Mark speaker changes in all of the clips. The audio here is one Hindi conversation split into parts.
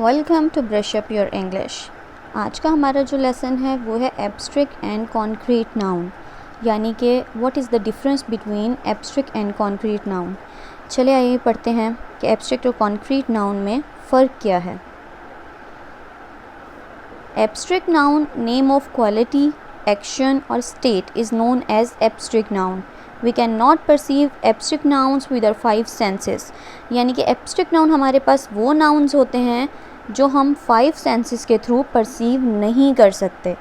Speaker 1: Welcome to brush up your English. आज का हमारा जो लेसन है वो है एब्स्ट्रैक्ट एंड कॉन्क्रीट नाउन, यानी कि what is the difference between abstract and concrete noun. चलिए आइए पढ़ते हैं कि एब्स्ट्रैक्ट और कॉन्क्रीट नाउन में फ़र्क क्या है। Abstract noun name of quality, action और state is known as abstract noun. We can not perceive abstract nouns with our 5 senses, यानी कि एब्स्ट्रैक्ट नाउन हमारे पास वो नाउन्स होते हैं जो हम 5 सेंसेस के थ्रू परसीव नहीं कर सकते।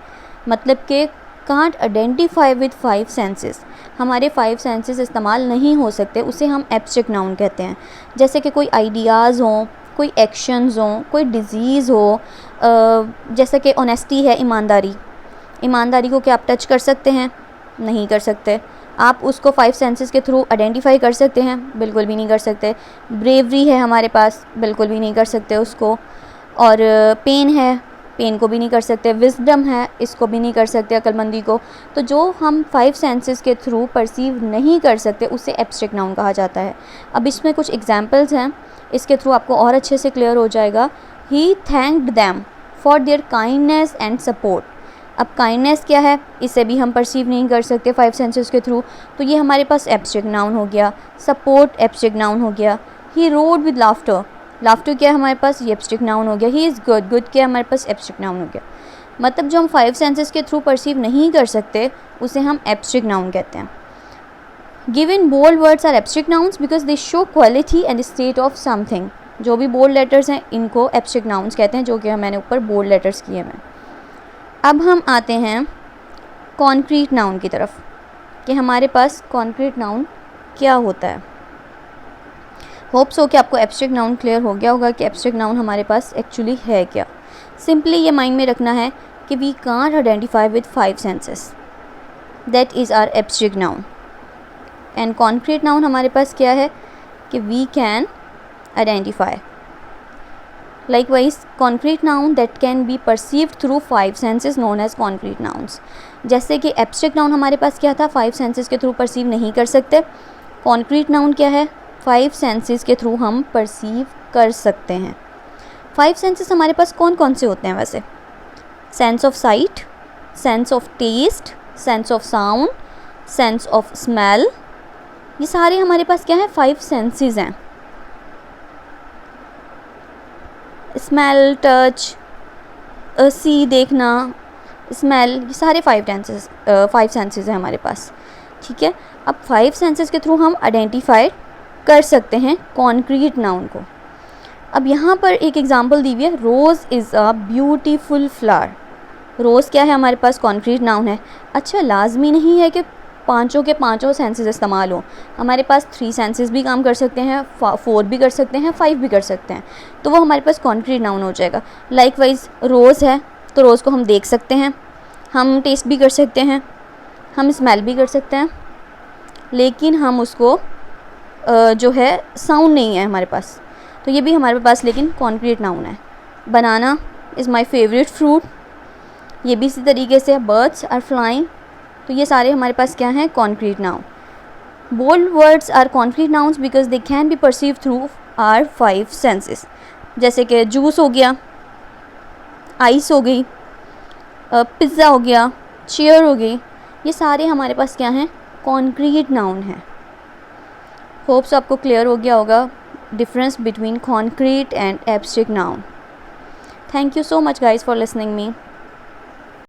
Speaker 1: मतलब कि कांट आइडेंटिफाई विद 5 सेंसेस, हमारे 5 सेंसेस इस्तेमाल नहीं हो सकते, उसे हम एब्स्ट्रैक्ट नाउन कहते हैं। जैसे कि कोई आइडियाज़ हों, कोई एक्शंस हों, कोई डिज़ीज़ हो, जैसे कि ऑनेस्टी है, ईमानदारी को क्या आप टच कर सकते हैं? नहीं कर सकते। आप उसको 5 सेंसेस के थ्रू आइडेंटिफाई कर सकते हैं? बिल्कुल भी नहीं कर सकते। ब्रेवरी है हमारे पास, बिल्कुल भी नहीं कर सकते उसको। और पेन है, पेन को भी नहीं कर सकते। विजडम है, इसको भी नहीं कर सकते, अक्लमंदी को। तो जो हम 5 सेंसेस के थ्रू परसीव नहीं कर सकते उसे एब्स्ट्रैक्ट नाउन कहा जाता है। अब इसमें कुछ एग्जांपल्स हैं, इसके थ्रू आपको और अच्छे से क्लियर हो जाएगा। He thanked them for their kindness and support. अब काइंडनेस क्या है, इसे भी हम परसीव नहीं कर सकते 5 सेंसेस के थ्रू, तो ये हमारे पास एब्स्ट्रैक्ट नाउन हो गया। सपोर्ट एब्स्ट्रैक्ट नाउन हो गया। ही रोड विद लाफ्टर, लाफ्टर क्या है हमारे पास, ये एब्स्ट्रैक्ट नाउन हो गया। ही इज़ गुड, गुड क्या है हमारे पास, एब्स्ट्रैक्ट नाउन हो गया। मतलब जो हम 5 सेंसेस के थ्रू परसीव नहीं कर सकते उसे हम एब्स्ट्रैक्ट नाउन कहते हैं। Given bold words are abstract nouns because they show quality and state of something. जो भी बोल्ड लेटर्स हैं इनको एब्स्ट्रैक्ट नाउन्स कहते हैं, जो कि मैंने ऊपर बोल्ड लेटर्स किए हैं। अब हम आते हैं कॉन्क्रीट नाउन की तरफ कि हमारे पास कॉन्क्रीट नाउन क्या होता है। होप सो कि आपको एब्स्ट्रैक्ट नाउन क्लियर हो गया होगा कि एब्स्ट्रैक्ट नाउन हमारे पास एक्चुअली है क्या। सिंपली ये माइंड में रखना है कि we can't identify with 5 senses, that is our abstract noun. And concrete noun हमारे पास क्या है कि we can identify. Likewise, concrete noun that can be perceived through 5 senses known as concrete nouns. जैसे कि abstract noun हमारे पास क्या था, 5 senses के थ्रू परसीव नहीं कर सकते। concrete noun क्या है, 5 senses के थ्रू हम परसीव कर सकते हैं। 5 senses हमारे पास कौन कौन से होते हैं वैसे? Sense of sight, sense of taste, sense of sound, sense of smell, ये सारे हमारे पास क्या है, 5 सेंसेस हैं। स्मेल, टच, सी देखना, स्मेल, ये सारे 5 सेंसेस हैं हमारे पास। ठीक है, अब 5 सेंसेस के थ्रू हम आइडेंटिफाई कर सकते हैं कॉन्क्रीट नाउन को। अब यहाँ पर एक एग्जांपल दी हुई है, रोज़ इज़ अ ब्यूटीफुल फ्लावर। रोज़ क्या है हमारे पास, कॉन्क्रीट नाउन है। अच्छा, लाजमी नहीं है कि पाँचों के पाँचों सेंसेस इस्तेमाल हो, हमारे पास 3 सेंसेस भी काम कर सकते हैं, 4 भी कर सकते हैं, 5 भी कर सकते हैं, तो वो हमारे पास कॉन्क्रीट नाउन हो जाएगा। लाइकवाइज रोज़ है तो रोज़ को हम देख सकते हैं, हम टेस्ट भी कर सकते हैं, हम स्मेल भी कर सकते हैं, लेकिन हम उसको जो है साउंड नहीं है हमारे पास, तो ये भी हमारे पास लेकिन कॉन्क्रीट नाउन है। बनाना इज़ माई फेवरेट फ्रूट, ये भी इसी तरीके से। बर्ड्स आर फ्लाइंग, तो ये सारे हमारे पास क्या हैं, concrete noun. Bold words are concrete nouns because they can be perceive through our 5 senses. जैसे कि जूस हो गया, आइस हो गई, पिज़्ज़ा हो गया, चेयर हो गई, ये सारे हमारे पास क्या हैं, कॉन्क्रीट नाउन हैं। होप्स आपको क्लियर हो गया होगा difference between concrete and abstract noun. Thank you so much guys for listening me.